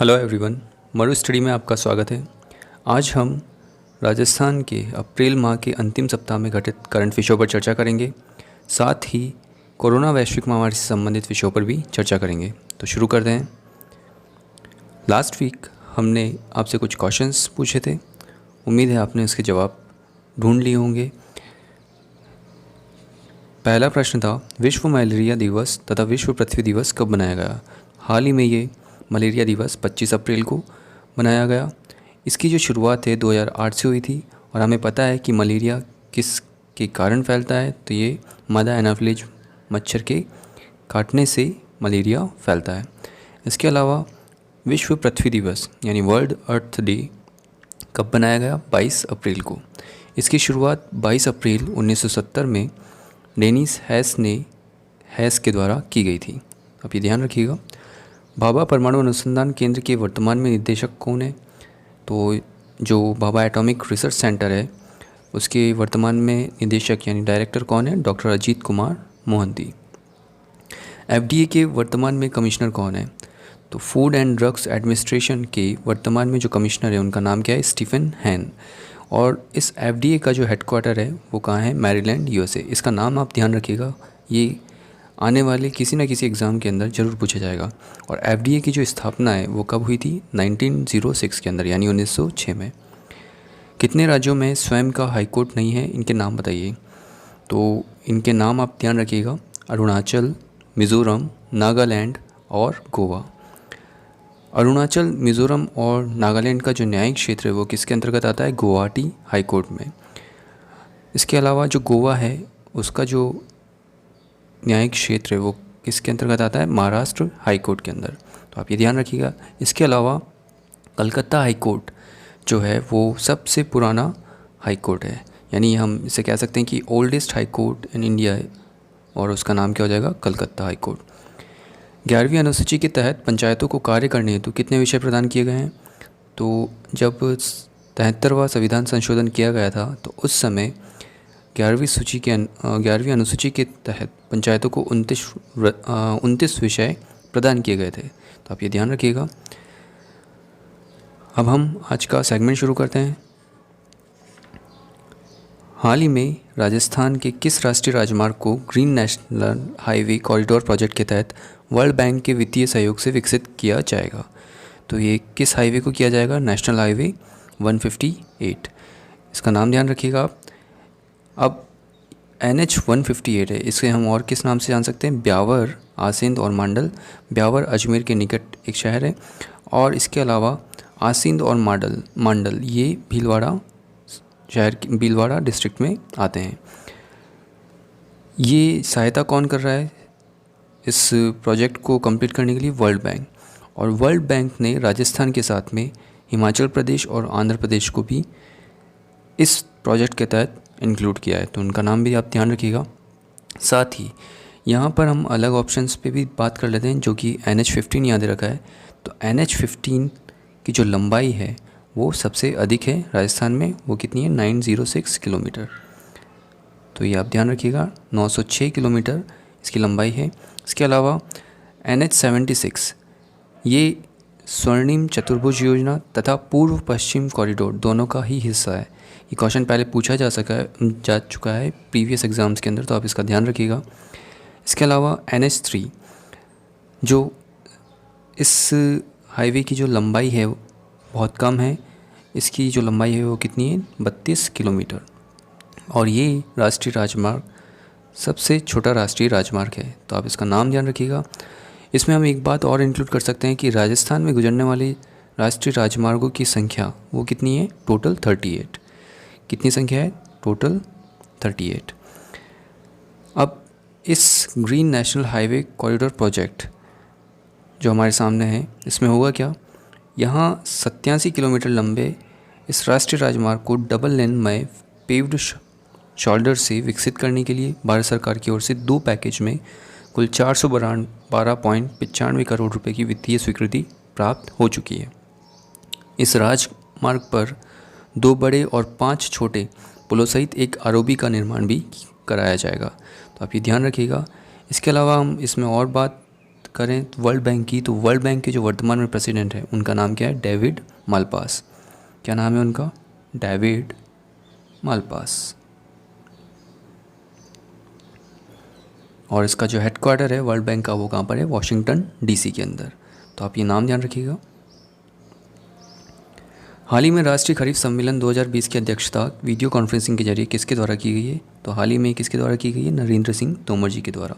Hello everyone, मरु study में आपका स्वागत है। आज हम राजस्थान के अप्रैल माह के अंतिम सप्ताह में घटित करंट विषयों पर चर्चा करेंगे। साथ ही कोरोना वैश्विक महामारी से संबंधित विषयों पर भी चर्चा करेंगे। तो शुरू करते हैं। लास्ट वीक हमने आपसे कुछ क्वेश्चंस पूछे थे। उम्मीद है आपने उसके जवाब ढूंढ लिए होंगे। पहला प्रश्न था, विश्व मलेरिया दिवस तथा विश्व पृथ्वी दिवस कब मनाया गया। हाल ही में ये मलेरिया दिवस 25 अप्रैल को मनाया गया। इसकी जो शुरुआत है 2008 से हुई थी और हमें पता है कि मलेरिया किस के कारण फैलता है। तो ये मादा एनाफिलीज मच्छर के काटने से मलेरिया फैलता है। इसके अलावा विश्व पृथ्वी दिवस यानी वर्ल्ड अर्थ डे कब बनाया गया, 22 अप्रैल को। इसकी शुरुआत 22 अप्रैल 1970 में डेनिस हैस के द्वारा की गई थी। आप ये ध्यान रखिएगा। भाभा परमाणु अनुसंधान केंद्र के वर्तमान में निदेशक कौन है। तो जो भाभा एटॉमिक रिसर्च सेंटर है उसके वर्तमान में निदेशक यानी डायरेक्टर कौन है, डॉक्टर अजीत कुमार मोहंती। एफडीए के वर्तमान में कमिश्नर कौन है। तो फूड एंड ड्रग्स एडमिनिस्ट्रेशन के वर्तमान में जो कमिश्नर है उनका नाम क्या है, स्टीफन हैन। और इस एफडीए का जो हेडक्वार्टर है वो कहाँ है, मैरीलैंड यूएसए। इसका नाम आप ध्यान रखिएगा, ये आने वाले किसी न किसी एग्ज़ाम के अंदर ज़रूर पूछा जाएगा। और एफडीए की जो स्थापना है वो कब हुई थी, 1906 के अंदर यानी 1906 में। कितने राज्यों में स्वयं का हाईकोर्ट नहीं है, इनके नाम बताइए। तो इनके नाम आप ध्यान रखिएगा, अरुणाचल, मिज़ोरम, नागालैंड और गोवा। अरुणाचल, मिज़ोरम और नागालैंड का जो न्यायिक क्षेत्र है वो किसके अंतर्गत आता है, गुवाहाटी हाई कोर्ट में। इसके अलावा जो गोवा है उसका जो न्यायिक क्षेत्र है वो किसके अंतर्गत आता है, महाराष्ट्र हाई कोर्ट के अंदर। तो आप ये ध्यान रखिएगा। इसके अलावा कलकत्ता हाई कोर्ट जो है वो सबसे पुराना हाई कोर्ट है, यानी हम इसे कह सकते हैं कि oldest high court in India है और उसका नाम क्या हो जाएगा, कलकत्ता हाई कोर्ट। 11वीं अनुसूची के तहत पंचायतों को कार्य करने हेतु कितने विषय प्रदान किए गए हैं। तो जब 73वां संविधान संशोधन किया गया था तो उस समय 11वीं अनुसूची के तहत पंचायतों को 29 विषय प्रदान किए गए थे। तो आप ये ध्यान रखिएगा। अब हम आज का सेगमेंट शुरू करते हैं। हाल ही में राजस्थान के किस राष्ट्रीय राजमार्ग को green national highway corridor project के तहत वर्ल्ड बैंक के वित्तीय सहयोग से विकसित किया जाएगा। तो ये किस हाईवे को किया जाएगा, नेशनल हाईवे 158। इसका नाम ध्यान रखिएगा आप। अब NH 158 है, इसे हम और किस नाम से जान सकते हैं, ब्यावर, आसिंद और मांडल। ब्यावर अजमेर के निकट एक शहर है और इसके अलावा आसिंद और मांडल ये भीलवाड़ा शहर भीलवाड़ा डिस्ट्रिक्ट में आते हैं। ये सहायता कौन कर रहा है इस प्रोजेक्ट को कंप्लीट करने के लिए, वर्ल्ड बैंक। और वर्ल्ड बैंक ने राजस्थान के साथ में हिमाचल प्रदेश और आंध्र प्रदेश को भी इस प्रोजेक्ट के तहत इंक्लूड किया है, तो उनका नाम भी आप ध्यान रखिएगा। साथ ही यहाँ पर हम अलग ऑप्शंस पे भी बात कर लेते हैं, जो कि NH 15 याद रखा है। तो NH 15 की जो लंबाई है वो सबसे अधिक है राजस्थान में, वो कितनी है, 906 किलोमीटर। तो ये आप ध्यान रखिएगा, 906 किलोमीटर इसकी लंबाई है। इसके अलावा NH 76 ये स्वर्णिम चतुर्भुज योजना तथा पूर्व पश्चिम कॉरिडोर दोनों का ही हिस्सा है। ये क्वेश्चन पहले पूछा जा चुका है प्रीवियस एग्ज़ाम्स के अंदर, तो आप इसका ध्यान रखिएगा। इसके अलावा NH 3 जो इस हाईवे की जो लंबाई है बहुत कम है, इसकी जो लंबाई है वो कितनी है, 32 किलोमीटर। और ये राष्ट्रीय राजमार्ग सबसे छोटा राष्ट्रीय राजमार्ग है, तो आप इसका नाम ध्यान रखिएगा। इसमें हम एक बात और इंक्लूड कर सकते हैं कि राजस्थान में गुजरने वाले राष्ट्रीय राजमार्गों की संख्या वो कितनी है, टोटल 38। कितनी संख्या है, टोटल 38। अब इस green national highway corridor project जो हमारे सामने है इसमें होगा क्या, यहाँ 87 किलोमीटर लंबे इस राष्ट्रीय राजमार्ग को डबल लेन में पेव्ड शोल्डर से विकसित करने के लिए भारत सरकार की ओर से 2 पैकेज में कुल 412.95 करोड़ रुपए की वित्तीय स्वीकृति प्राप्त हो चुकी है। इस राजमार्ग पर 2 बड़े और 5 छोटे पुलों सहित एक आरओबी का निर्माण भी कराया जाएगा, तो आप ये ध्यान रखिएगा। इसके अलावा हम इसमें और बात करें वर्ल्ड बैंक की, तो वर्ल्ड बैंक के जो वर्तमान में प्रेसिडेंट है उनका नाम क्या है? David Malpass. क्या नाम है उनका? David Malpass. और इसका जो हेडक्वार्टर है वर्ल्ड बैंक का वो कहाँ पर है? वॉशिंगटन डीसी के अंदर। तो आप ये नाम ध्यान रखिएगा। हाल ही में राष्ट्रीय खरीफ सम्मेलन 2020 की अध्यक्षता वीडियो कॉन्फ्रेंसिंग के जरिए किसके द्वारा की गई है? तो हाल ही में किसके द्वारा की गई है? नरेंद्र सिंह तोमर जी के द्वारा।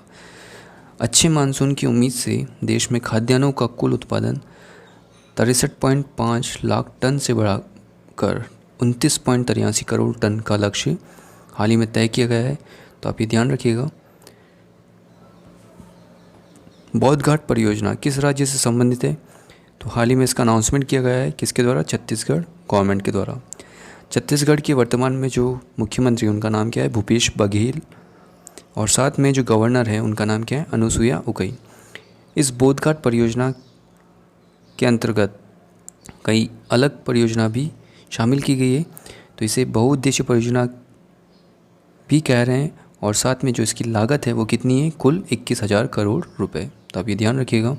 अच्छे मानसून की उम्मीद से देश में खाद्यान्नों का कुल उत्पादन 63.5 लाख टन से बढ़ाकर 29.83 करोड़ टन का लक्ष्य हाल ही में तय किया गया है। तो आप ये ध्यान रखिएगा। बौद्ध घाट परियोजना किस राज्य से संबंधित है? तो हाल ही में इसका अनाउंसमेंट किया गया है किसके द्वारा? छत्तीसगढ़ गवर्नमेंट के द्वारा। छत्तीसगढ़ के वर्तमान में जो मुख्यमंत्री उनका नाम क्या है? भूपेश बघेल। और साथ में जो गवर्नर है उनका नाम क्या है? अनुसुईया उइके। इस बौद्ध घाट परियोजना के अंतर्गत कई अलग परियोजना भी शामिल की गई है, तो इसे बहुउद्देशीय परियोजना भी कह रहे हैं। और साथ में जो इसकी लागत है वो कितनी है? कुल 21,000 करोड़ रुपए। तो आप ये ध्यान रखिएगा।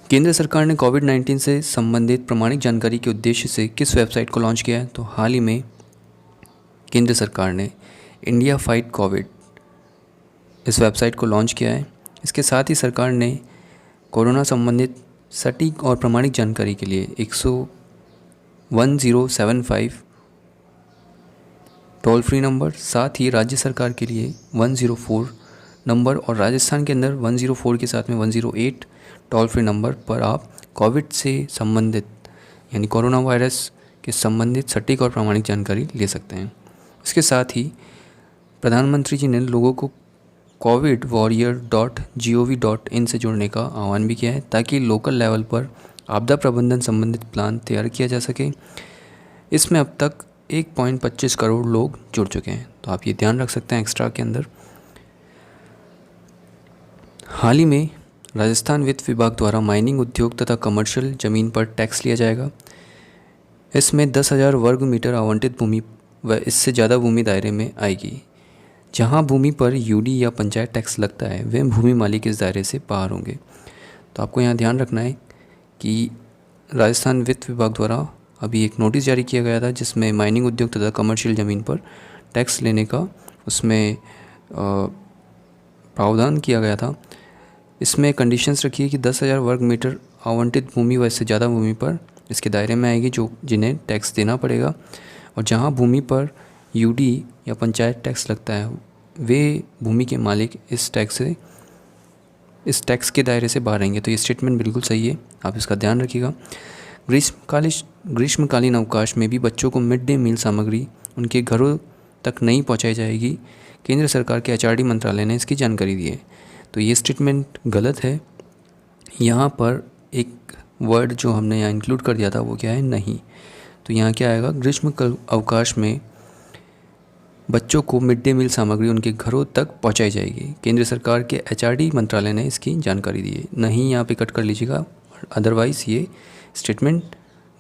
केंद्र सरकार ने कोविड-19 से संबंधित प्रामाणिक जानकारी के उद्देश्य से किस वेबसाइट को लॉन्च किया है? तो हाल ही में केंद्र सरकार ने इंडिया फाइट कोविड इस वेबसाइट को लॉन्च किया है। इसके साथ ही सरकार ने कोरोना संबंधित सटीक और प्रामाणिक जानकारी के लिए 1075 टोल फ्री नंबर, साथ ही राज्य सरकार के लिए 104 नंबर और राजस्थान के अंदर 104 के साथ में 108 टोल फ्री नंबर पर आप कोविड से संबंधित यानी कोरोना वायरस के संबंधित सटीक और प्रामाणिक जानकारी ले सकते हैं। इसके साथ ही प्रधानमंत्री जी ने लोगों को covidwarrior.gov.in से जुड़ने का आह्वान भी किया है ताकि लोकल लेवल पर आपदा प्रबंधन संबंधित प्लान तैयार किया जा सके। इसमें अब तक 1.25 करोड़ लोग जुड़ चुके हैं, तो आप ये ध्यान रख सकते हैं एक्स्ट्रा के अंदर। हाल ही में राजस्थान वित्त विभाग द्वारा माइनिंग उद्योग तथा कमर्शियल ज़मीन पर टैक्स लिया जाएगा। इसमें 10,000 वर्ग मीटर आवंटित भूमि व इससे ज़्यादा भूमि दायरे में आएगी। जहां भूमि पर यूडी या पंचायत टैक्स लगता है वे भूमि मालिक इस दायरे से बाहर होंगे। तो आपको यहाँ ध्यान रखना है कि राजस्थान वित्त विभाग द्वारा अभी एक नोटिस जारी किया गया था जिसमें माइनिंग उद्योग तथा कमर्शियल ज़मीन पर टैक्स लेने का उसमें प्रावधान किया गया था। इसमें कंडीशंस रखी है कि 10,000 वर्ग मीटर आवंटित भूमि व इससे ज़्यादा भूमि पर इसके दायरे में आएगी जिन्हें टैक्स देना पड़ेगा। और जहां भूमि पर यूडी या पंचायत टैक्स लगता है वे भूमि के मालिक इस टैक्स के दायरे से बाहर रहेंगे। तो ये स्टेटमेंट बिल्कुल सही है, आप इसका ध्यान रखिएगा। ग्रीष्मकालीन अवकाश में भी बच्चों को मिड डे मील सामग्री उनके घरों तक नहीं पहुंचाई जाएगी। केंद्र सरकार के एचआरडी मंत्रालय ने इसकी जानकारी दी है। तो ये स्टेटमेंट गलत है। यहाँ पर एक वर्ड जो हमने यहाँ इंक्लूड कर दिया था वो क्या है? नहीं। तो यहाँ क्या आएगा? ग्रीष्म अवकाश में बच्चों को मिड डे मील सामग्री उनके घरों तक पहुँचाई जाएगी। केंद्र सरकार के एचआरडी मंत्रालय ने इसकी जानकारी दी है। नहीं यहाँ पे कट कर लीजिएगा, अदरवाइज़ ये स्टेटमेंट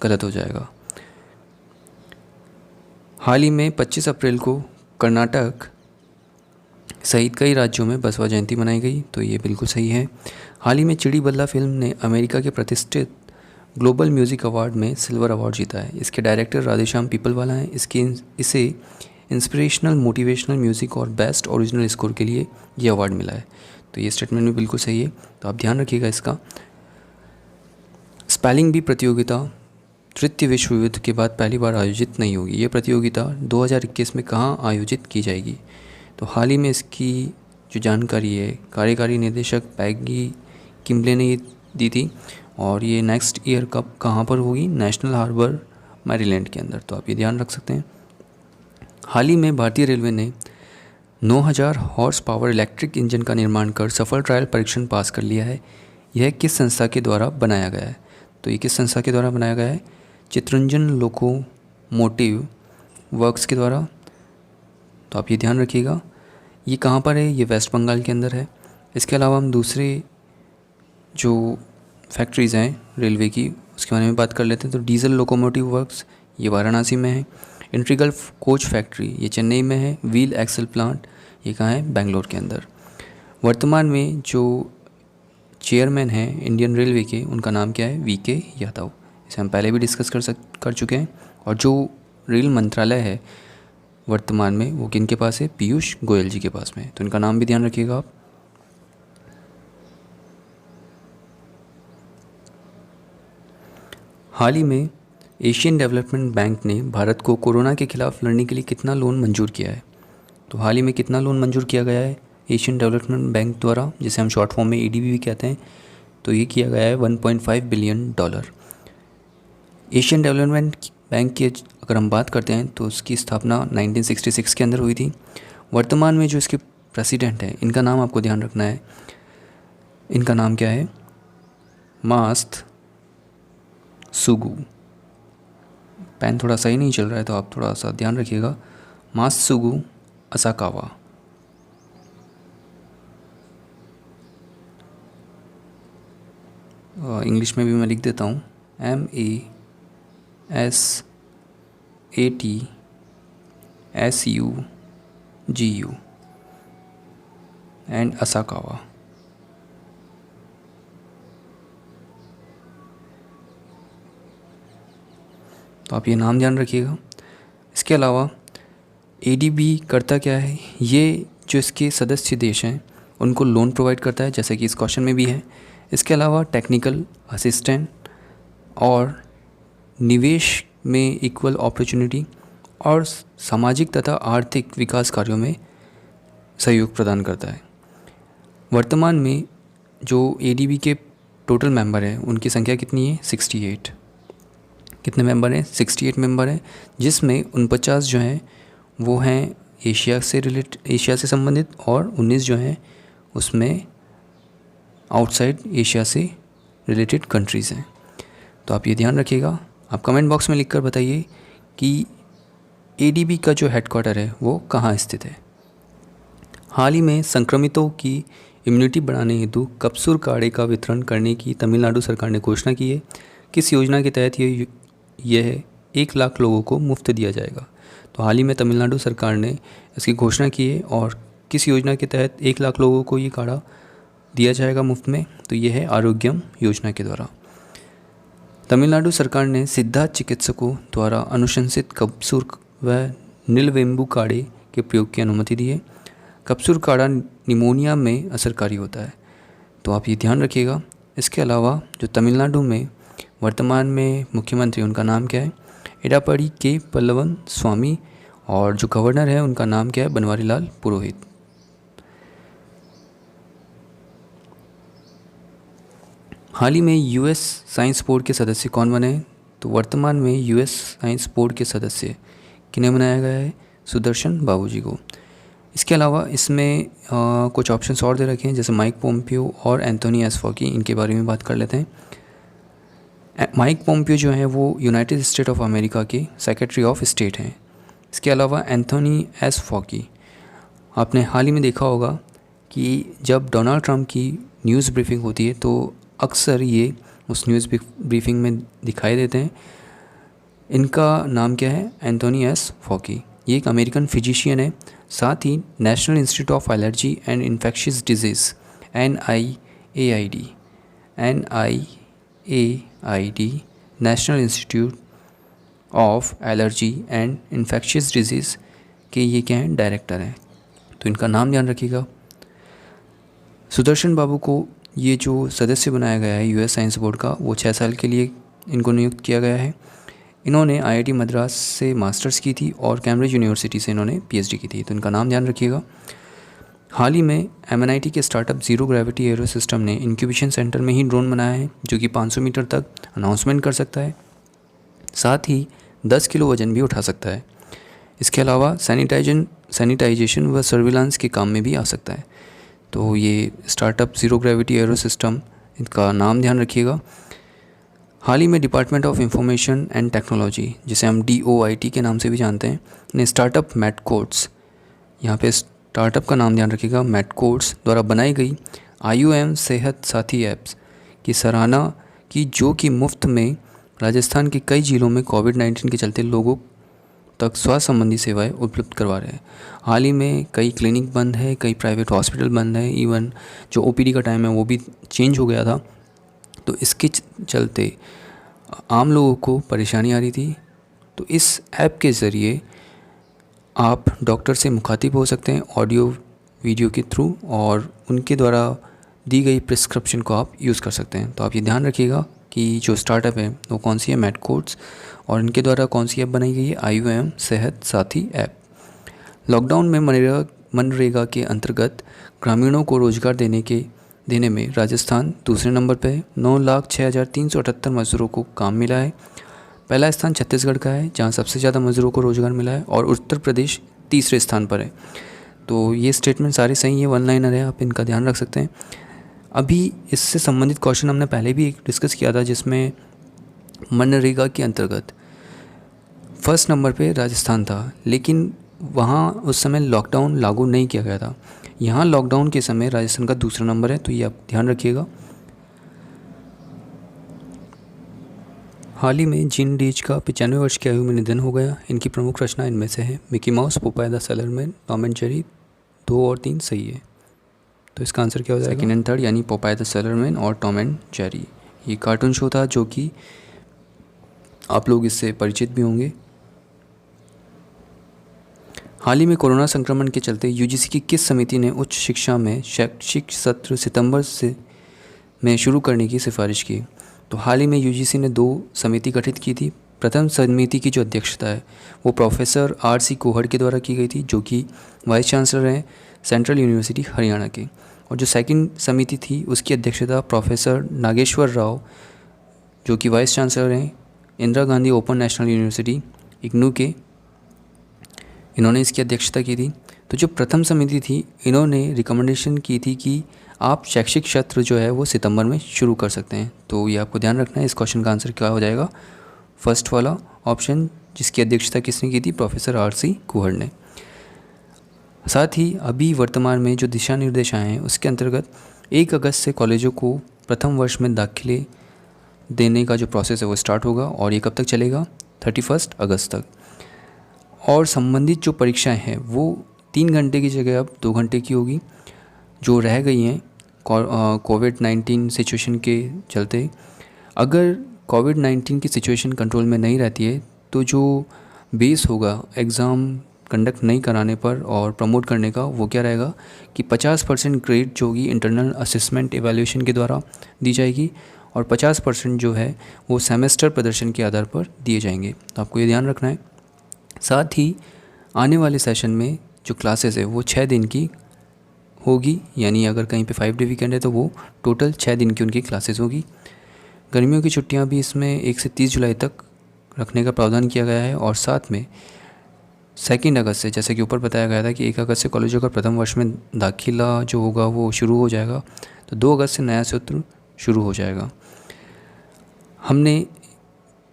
गलत हो जाएगा। हाल ही में 25 अप्रैल को कर्नाटक सहित कई राज्यों में बसवा जयंती मनाई गई, तो ये बिल्कुल सही है। हाल ही में चिड़ी बल्ला फिल्म ने अमेरिका के प्रतिष्ठित ग्लोबल म्यूज़िक अवार्ड में सिल्वर अवार्ड जीता है। इसके डायरेक्टर राधेश्याम पीपलवाला हैं। इसे इंस्पिरेशनल मोटिवेशनल म्यूज़िक और बेस्ट ओरिजिनल स्कोर के लिए ये अवार्ड मिला है। तो ये स्टेटमेंट भी बिल्कुल सही है, तो आप ध्यान रखिएगा इसका। स्पेलिंग बी प्रतियोगिता तृतीय विश्व युद्ध के बाद पहली बार आयोजित नहीं होगी। ये प्रतियोगिता 2021 में कहाँ आयोजित की जाएगी? तो हाल ही में इसकी जो जानकारी है कार्यकारी निदेशक पैगी किम्बले ने दी थी और ये नेक्स्ट ईयर कब कहाँ पर होगी? नेशनल हार्बर मैरीलैंड के अंदर। तो आप ये ध्यान रख सकते हैं। हाल ही में भारतीय रेलवे ने 9,000 हॉर्स पावर इलेक्ट्रिक इंजन का निर्माण कर सफल ट्रायल परीक्षण पास कर लिया है। यह किस संस्था के द्वारा बनाया गया है? तो ये किस संस्था के द्वारा बनाया गया है? चित्रंजन लोकोमोटिव वर्क्स के द्वारा। तो आप ये ध्यान रखिएगा। ये कहाँ पर है? ये वेस्ट बंगाल के अंदर है। इसके अलावा हम दूसरे जो फैक्ट्रीज़ हैं रेलवे की उसके बारे में बात कर लेते हैं। तो डीजल लोकोमोटिव वर्क्स ये वाराणसी में है। इंट्रीगल कोच फैक्ट्री ये चेन्नई में है। व्हील एक्सल प्लांट ये कहाँ है? बेंगलोर के अंदर। वर्तमान में जो चेयरमैन हैं इंडियन रेलवे के, उनका नाम क्या है? वीके यादव। इसे हम पहले भी डिस्कस कर चुके हैं। और जो रेल मंत्रालय है वर्तमान में वो किन के पास है? पीयूष गोयल जी के पास में है, तो इनका नाम भी ध्यान रखिएगा आप। हाल ही में एशियन डेवलपमेंट बैंक ने भारत को कोरोना के खिलाफ लड़ने के लिए कितना लोन मंजूर किया है? तो हाल ही में कितना लोन मंजूर किया गया है एशियन डेवलपमेंट बैंक द्वारा, जिसे हम शॉर्ट फॉर्म में एडीबी भी कहते हैं? तो ये किया गया है $1.5 बिलियन। एशियन डेवलपमेंट बैंक की अगर हम बात करते हैं तो उसकी स्थापना 1966 के अंदर हुई थी। वर्तमान में जो इसके प्रेसिडेंट हैं, इनका नाम आपको ध्यान रखना है। इनका नाम क्या है? मास्त सुगु। पेन थोड़ा सही नहीं चल रहा है तो आप थोड़ा सा ध्यान रखिएगा। मात्सुगु असाकावा। इंग्लिश में भी मैं लिख देता हूँ, MASATSUGU एंड असाकावा। तो आप ये नाम ध्यान रखिएगा। इसके अलावा एडीबी करता क्या है? ये जो इसके सदस्य देश हैं उनको लोन प्रोवाइड करता है, जैसे कि इस क्वेश्चन में भी है। इसके अलावा टेक्निकल असिस्टेंट और निवेश में इक्वल अपॉर्चुनिटी और सामाजिक तथा आर्थिक विकास कार्यों में सहयोग प्रदान करता है। वर्तमान में जो एडीबी के टोटल मेंबर हैं उनकी संख्या कितनी है? 68। कितने मेंबर हैं? 68 मेंबर हैं, जिसमें 49 जो हैं वो हैं एशिया से संबंधित और 19 जो हैं उसमें आउटसाइड एशिया से रिलेटेड कंट्रीज़ हैं। तो आप ये ध्यान रखिएगा। आप कमेंट बॉक्स में लिखकर बताइए कि एडीबी का जो हेडक्वार्टर है वो कहाँ स्थित है। हाल ही में संक्रमितों की इम्यूनिटी बढ़ाने हेतु कप्सूर काढ़े का वितरण करने की तमिलनाडु सरकार ने घोषणा की है। किस योजना के तहत यह 1 लाख लोगों को मुफ्त दिया जाएगा? तो हाल ही में तमिलनाडु सरकार ने इसकी घोषणा की है और किस योजना के तहत 1 लाख लोगों को ये काढ़ा दिया जाएगा मुफ्त में? तो ये है आरोग्यम योजना के द्वारा। तमिलनाडु सरकार ने सिद्धा चिकित्सकों द्वारा अनुशंसित कप्सूर व नीलवेंबू काढ़े के प्रयोग की अनुमति दी है। कप्सूर काढ़ा निमोनिया में असरकारी होता है, तो आप ये ध्यान रखिएगा। इसके अलावा जो तमिलनाडु में वर्तमान में मुख्यमंत्री, उनका नाम क्या है? एडापड़ी के पल्लवन स्वामी। और जो गवर्नर है उनका नाम क्या है? बनवारी लाल पुरोहित। हाल ही में यूएस साइंस बोर्ड के सदस्य कौन बने? तो वर्तमान में यूएस साइंस बोर्ड के सदस्य किन्हें बनाया गया है? सुदर्शन बाबूजी को। इसके अलावा इसमें कुछ ऑप्शंस और दे रखे हैं, जैसे माइक पोम्पियो और एंथोनी एस फॉकी। इनके बारे में बात कर लेते हैं। माइक पोम्पियो जो है वो यूनाइटेड स्टेट ऑफ अमेरिका के सेक्रेटरी ऑफ स्टेट हैं। इसके अलावा एंथोनी एस फॉकी, आपने हाल ही में देखा होगा कि जब डोनाल्ड ट्रंप की न्यूज़ ब्रीफिंग होती है तो अक्सर ये उस न्यूज़ ब्रीफिंग में दिखाई देते हैं। इनका नाम क्या है? Anthony S Fauci. ये एक अमेरिकन फिजिशियन है, साथ ही national institute of allergy and infectious diseases NIAID national institute of allergy and infectious diseases के ये क्या हैं? डायरेक्टर हैं। तो इनका नाम ध्यान रखिएगा। सुदर्शन बाबू को ये जो सदस्य बनाया गया है यूएस साइंस बोर्ड का, वो 6 साल के लिए इनको नियुक्त किया गया है। इन्होंने आईआईटी मद्रास से मास्टर्स की थी और कैम्ब्रिज यूनिवर्सिटी से इन्होंने पीएचडी की थी, तो इनका नाम ध्यान रखिएगा। हाल ही में MNIT के startup zero gravity arrow system ने इंक्यूबेशन सेंटर में ही ड्रोन बनाया है जो कि 500 मीटर तक अनाउंसमेंट कर सकता है, साथ ही 10 किलो वजन भी उठा सकता है। इसके अलावा सैनिटाइजेशन व सर्विलांस के काम में भी आ सकता है। तो ये startup zero gravity arrow system, इनका नाम ध्यान रखिएगा। हाल ही में department of information and technology, जिसे हम DOIT के नाम से भी जानते हैं, ने स्टार्टअप मैटकोड्स, यहाँ पे स्टार्टअप का नाम ध्यान रखिएगा, मैटकोड्स द्वारा बनाई गई IUM सेहत साथी ऐप्स की सराहना की, जो कि मुफ्त में राजस्थान के कई जिलों में कोविड-19 के चलते लोगों तक स्वास्थ्य संबंधी सेवाएं उपलब्ध करवा रहे हैं। हाल ही में कई क्लिनिक बंद है, कई प्राइवेट हॉस्पिटल बंद है, इवन जो ओपीडी का टाइम है वो भी चेंज हो गया था। तो इसके चलते आम लोगों को परेशानी आ रही थी। तो इस ऐप के ज़रिए आप डॉक्टर से मुखातिब हो सकते हैं ऑडियो वीडियो के थ्रू, और उनके द्वारा दी गई प्रिस्क्रिप्शन को आप यूज़ कर सकते हैं। तो आप ये ध्यान रखिएगा कि जो स्टार्टअप है वो कौन सी है, मेडकोड्स, और इनके द्वारा कौन सी ऐप बनाई गई है, IOM सेहत साथी ऐप। लॉकडाउन में मनरेगा के अंतर्गत ग्रामीणों को रोजगार देने में राजस्थान दूसरे नंबर पर है। 9,06,378 मजदूरों को काम मिला है। पहला स्थान छत्तीसगढ़ का है जहां सबसे ज़्यादा मजदूरों को रोजगार मिला है, और उत्तर प्रदेश तीसरे स्थान पर है। तो ये स्टेटमेंट सारे सही है, वन लाइनर है, आप इनका ध्यान रख सकते हैं। अभी इससे संबंधित क्वेश्चन हमने पहले भी एक डिस्कस किया था, जिसमें मनरेगा के अंतर्गत फर्स्ट नंबर पे राजस्थान था, लेकिन वहाँ उस समय लॉकडाउन लागू नहीं किया गया था। यहाँ लॉकडाउन के समय राजस्थान का दूसरा नंबर है, तो ये आप ध्यान रखिएगा। हाल ही में जीन डीज का 95 वर्ष की आयु में निधन हो गया। इनकी प्रमुख रचना इनमें से है Mickey mouse, Popeye the sailor man, Tom and Jerry. 2 और 3 सही है, तो इसका आंसर क्या हो जाएगा? सेकंड एंड थर्ड, यानी पोपाय द सेलर मैन और टॉम एंड जेरी। ये कार्टून शो था जो कि आप लोग इससे परिचित भी होंगे। हाल ही में कोरोना संक्रमण के चलते यूजीसी की किस समिति ने उच्च शिक्षा में शैक्षिक सत्र सितंबर में शुरू करने की सिफारिश की? तो हाल ही में यूजीसी ने 2 समिति गठित की थी। प्रथम समिति की जो अध्यक्षता है वो प्रोफेसर RC कोहड़ के द्वारा की गई थी, जो कि वाइस चांसलर हैं सेंट्रल यूनिवर्सिटी हरियाणा के। और जो सेकंड समिति थी उसकी अध्यक्षता प्रोफेसर नागेश्वर राव, जो कि वाइस चांसलर हैं Indira Gandhi open national university IGNOU के, इन्होंने इसकी अध्यक्षता की थी। तो जो प्रथम समिति थी, इन्होंने रिकमेंडेशन की थी कि आप शैक्षिक सत्र जो है वो सितंबर में शुरू कर सकते हैं। तो ये आपको ध्यान रखना है। इस क्वेश्चन का आंसर क्या हो जाएगा? फर्स्ट वाला ऑप्शन, जिसकी अध्यक्षता किसने की थी? प्रोफेसर RC कोहड़ ने। साथ ही अभी वर्तमान में जो दिशा निर्देश आए हैं उसके अंतर्गत 1 अगस्त से कॉलेजों को प्रथम वर्ष में दाखिले देने का जो प्रोसेस है वो स्टार्ट होगा, और ये कब तक चलेगा? 31 अगस्त तक। और संबंधित जो परीक्षाएं हैं वो 3 घंटे की जगह अब 2 घंटे की होगी, जो रह गई हैं कोविड-19 सिचुएशन के चलते। अगर कोविड-19 की सिचुएशन कंट्रोल में नहीं रहती है तो जो बेस होगा एग्ज़ाम कंडक्ट नहीं कराने पर और प्रमोट करने का, वो क्या रहेगा कि 50% ग्रेड जो होगी इंटरनल असेसमेंट एवैल्यूएशन के द्वारा दी जाएगी, और 50% जो है वो सेमेस्टर प्रदर्शन के आधार पर दिए जाएंगे। तो आपको ये ध्यान रखना है। साथ ही आने वाले सेशन में जो क्लासेस है वो 6 दिन की होगी, यानी अगर कहीं पे 5 डे वीकेंड है तो वो टोटल 6 दिन की उनकी क्लासेस होगी। गर्मियों की छुट्टियां भी इसमें 1 से 30 जुलाई तक रखने का प्रावधान किया गया है, और साथ में 2 अगस्त से, जैसे कि ऊपर बताया गया था कि 1 अगस्त से कॉलेजों का प्रथम वर्ष में दाखिला जो होगा वो शुरू हो जाएगा, तो 2 अगस्त से नया सत्र शुरू हो जाएगा। हमने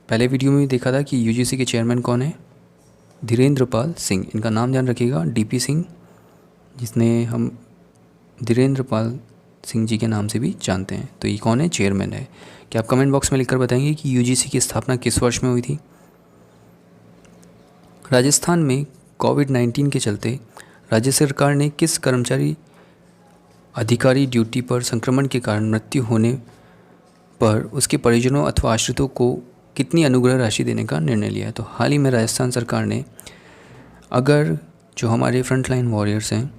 पहले वीडियो में भी देखा था कि यूजीसी के चेयरमैन कौन है? धीरेन्द्र पाल सिंह। इनका नाम ध्यान रखिएगा, DP सिंह, जिसने हम धीरेन्द्र पाल सिंह जी के नाम से भी जानते हैं। तो ये कौन है? चेयरमैन है। क्या आप कमेंट बॉक्स में लिखकर बताएंगे कि यूजीसी की स्थापना किस वर्ष में हुई थी? राजस्थान में कोविड-19 के चलते राज्य सरकार ने किस कर्मचारी अधिकारी ड्यूटी पर संक्रमण के कारण मृत्यु होने पर उसके परिजनों अथवा आश्रितों को कितनी अनुग्रह राशि देने का निर्णय लिया है? तो हाल ही में राजस्थान सरकार ने, अगर जो हमारे फ्रंटलाइन वॉरियर्स हैं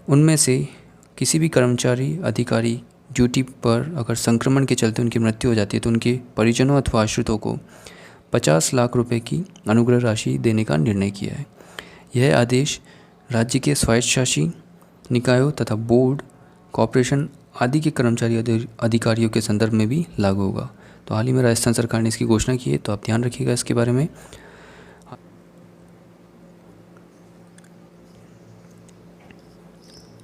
उनमें से किसी भी कर्मचारी अधिकारी ड्यूटी पर अगर संक्रमण के चलते उनकी मृत्यु हो जाती है तो उनके परिजनों अथवा आश्रितों को 50 लाख रुपए की अनुग्रह राशि देने का निर्णय किया है। यह आदेश राज्य के स्वायत्तशासी निकायों तथा बोर्ड, कॉर्पोरेशन आदि के कर्मचारी अधिकारियों के संदर्भ में भी लागू होगा। तो हाल ही में राजस्थान सरकार ने इसकी घोषणा की है, तो आप ध्यान रखिएगा इसके बारे में।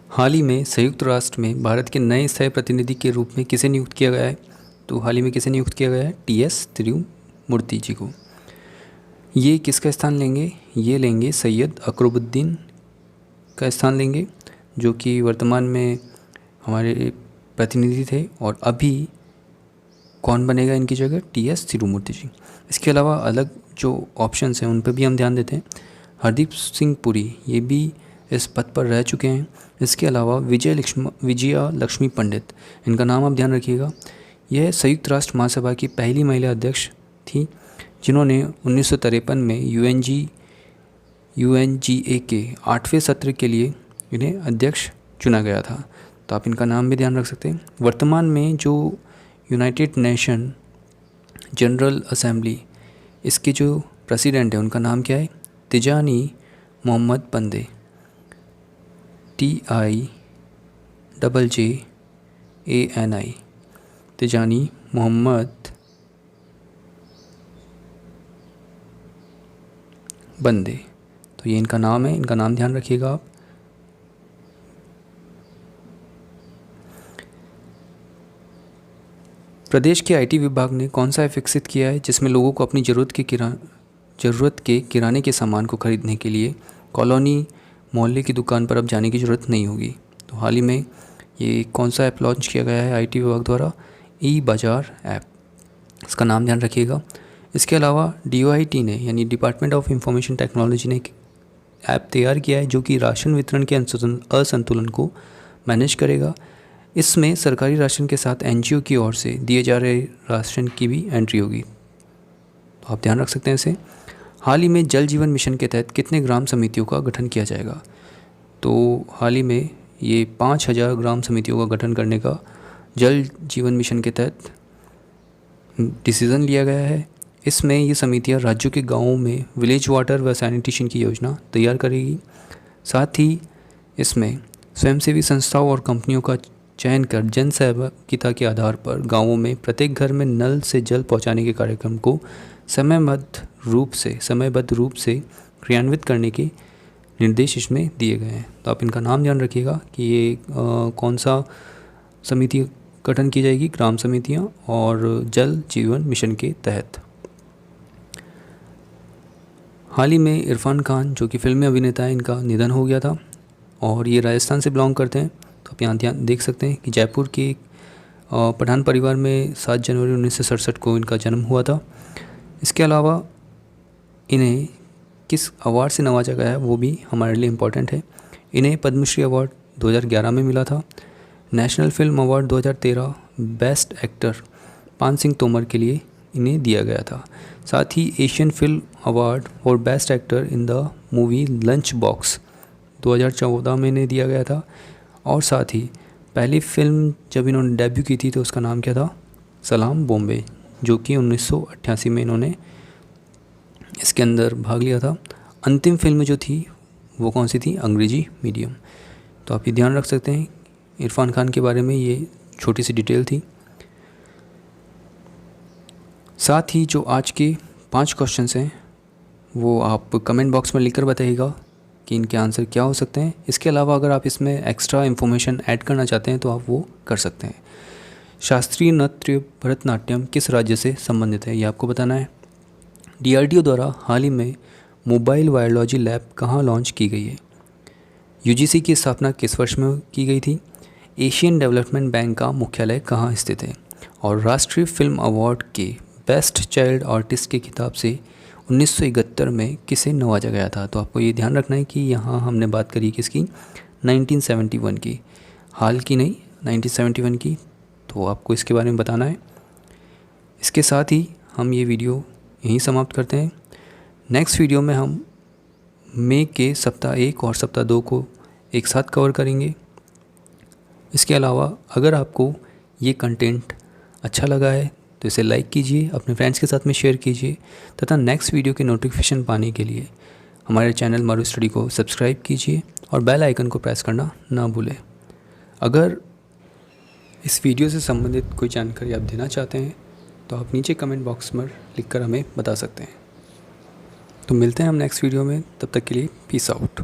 हाल ही में संयुक्त राष्ट्र में भारत के नए स्थायी प्रतिनिधि के रूप में किसे नियुक्त किया गया है? तो हाल ही में किसे नियुक्त किया गया है? TS तिरुमूर्ति जी को। ये किसका स्थान लेंगे? ये लेंगे सैयद अकरुद्दीन का स्थान लेंगे, जो कि वर्तमान में हमारे प्रतिनिधि थे, और अभी कौन बनेगा इनकी जगह? TS तिरुमूर्ति जी। इसके अलावा अलग जो ऑप्शंस हैं उन पर भी हम ध्यान देते हैं। हरदीप सिंह पुरी ये भी इस पद पर रह चुके हैं। इसके अलावा विजया लक्ष्मी पंडित, इनका नाम आप ध्यान रखिएगा। यह संयुक्त राष्ट्र महासभा की पहली महिला अध्यक्ष थी, जिन्होंने 1953 में UNGA के 8वें सत्र के लिए इन्हें अध्यक्ष चुना गया था। तो आप इनका नाम भी ध्यान रख सकते हैं। वर्तमान में जो यूनाइटेड नेशन जनरल असेंबली इसके जो प्रेसिडेंट है उनका नाम क्या है? तिजानी मोहम्मद बंदे, TIJJANI, तिजानी मोहम्मद बंदे। तो ये इनका नाम है, इनका नाम ध्यान रखिएगा आप। प्रदेश के IT विभाग ने कौन सा ऐप विकसित किया है जिसमें लोगों को अपनी ज़रूरत के किराने के सामान को खरीदने के लिए कॉलोनी मोहल्ले की दुकान पर अब जाने की ज़रूरत नहीं होगी? तो हाल ही में ये कौन सा ऐप लॉन्च किया गया है IT विभाग द्वारा? ई बाज़ार ऐप, इसका नाम ध्यान रखिएगा। इसके अलावा DOIT ने यानी डिपार्टमेंट ऑफ इंफॉर्मेशन टेक्नोलॉजी ने एक ऐप तैयार किया है जो कि राशन वितरण के असंतुलन को मैनेज करेगा। इसमें सरकारी राशन के साथ NGO की ओर से दिए जा रहे राशन की भी एंट्री होगी, तो आप ध्यान रख सकते हैं इसे। हाल ही में जल जीवन मिशन के तहत कितने ग्राम समितियों का गठन किया जाएगा? तो हाल ही में ये 5000 ग्राम समितियों का गठन करने का जल जीवन मिशन के तहत डिसीज़न लिया गया है। इसमें ये समितियां राज्यों के गांवों में विलेज वाटर व सैनिटेशन की योजना तैयार करेगी। साथ ही इसमें स्वयंसेवी संस्थाओं और कंपनियों का चयन कर जन सहभागिता के आधार पर गांवों में प्रत्येक घर में नल से जल पहुंचाने के कार्यक्रम को समयबद्ध रूप से क्रियान्वित करने के निर्देश इसमें दिए गए हैं। तो आप इनका नाम ध्यान रखिएगा कि ये कौन सा समिति गठन की जाएगी, ग्राम समितियां, और जल जीवन मिशन के तहत। हाल ही में इरफान खान जो कि फिल्मी अभिनेता है, इनका निधन हो गया था और ये राजस्थान से बिलोंग करते हैं। तो आप यहाँ ध्यान देख सकते हैं कि जयपुर के पठान परिवार में 7 जनवरी 1967 को इनका जन्म हुआ था। इसके अलावा इन्हें किस अवार्ड से नवाजा गया है वो भी हमारे लिए इम्पॉर्टेंट है। इन्हें पद्मश्री अवार्ड 2011 में मिला था। National film award 2013 best actor पान सिंह तोमर के लिए इन्हें दिया गया था। साथ ही Asian film award for best actor in the movie lunch box 2014 में इन्हें दिया गया था। और साथ ही पहली फिल्म जब इन्होंने डेब्यू की थी तो उसका नाम क्या था? सलाम बॉम्बे, जो कि 1988 में इन्होंने इसके अंदर भाग लिया था। अंतिम फिल्म जो थी वो कौन सी थी? अंग्रेजी मीडियम। तो आप ये ध्यान रख सकते हैं इरफान खान के बारे में, ये छोटी सी डिटेल थी। साथ ही जो आज के 5 क्वेश्चंस हैं वो आप कमेंट बॉक्स में लिखकर बताइएगा कि इनके आंसर क्या हो सकते हैं। इसके अलावा अगर आप इसमें एक्स्ट्रा इन्फॉर्मेशन ऐड करना चाहते हैं तो आप वो कर सकते हैं। शास्त्रीय नृत्य भरतनाट्यम किस राज्य से संबंधित है, ये आपको बताना है। DRDO द्वारा हाल ही में मोबाइल वायरोलॉजी लैब कहाँ लॉन्च की गई है? UGC की स्थापना किस वर्ष में की गई थी? एशियन डेवलपमेंट बैंक का मुख्यालय कहाँ स्थित है? और राष्ट्रीय फिल्म अवार्ड के बेस्ट चाइल्ड आर्टिस्ट के खिताब से 1971 में किसे नवाजा गया था? तो आपको ये ध्यान रखना है कि यहाँ हमने बात करी किसकी? 1971 की, हाल की नहीं, 1971 की। तो आपको इसके बारे में बताना है। इसके साथ ही हम ये वीडियो यहीं समाप्त करते हैं। नेक्स्ट वीडियो में हम मई के सप्ताह 1 और सप्ताह 2 को एक साथ कवर करेंगे। इसके अलावा अगर आपको ये कंटेंट अच्छा लगा है तो इसे लाइक कीजिए, अपने फ्रेंड्स के साथ में शेयर कीजिए तथा नेक्स्ट वीडियो के नोटिफिकेशन पाने के लिए हमारे चैनल मारू स्टडी को सब्सक्राइब कीजिए और बेल आइकन को प्रेस करना ना भूलें। अगर इस वीडियो से संबंधित कोई जानकारी आप देना चाहते हैं तो आप नीचे कमेंट बॉक्स में लिखकर हमें बता सकते हैं। तो मिलते हैं हम नेक्स्ट वीडियो में, तब तक के लिए पीस आउट।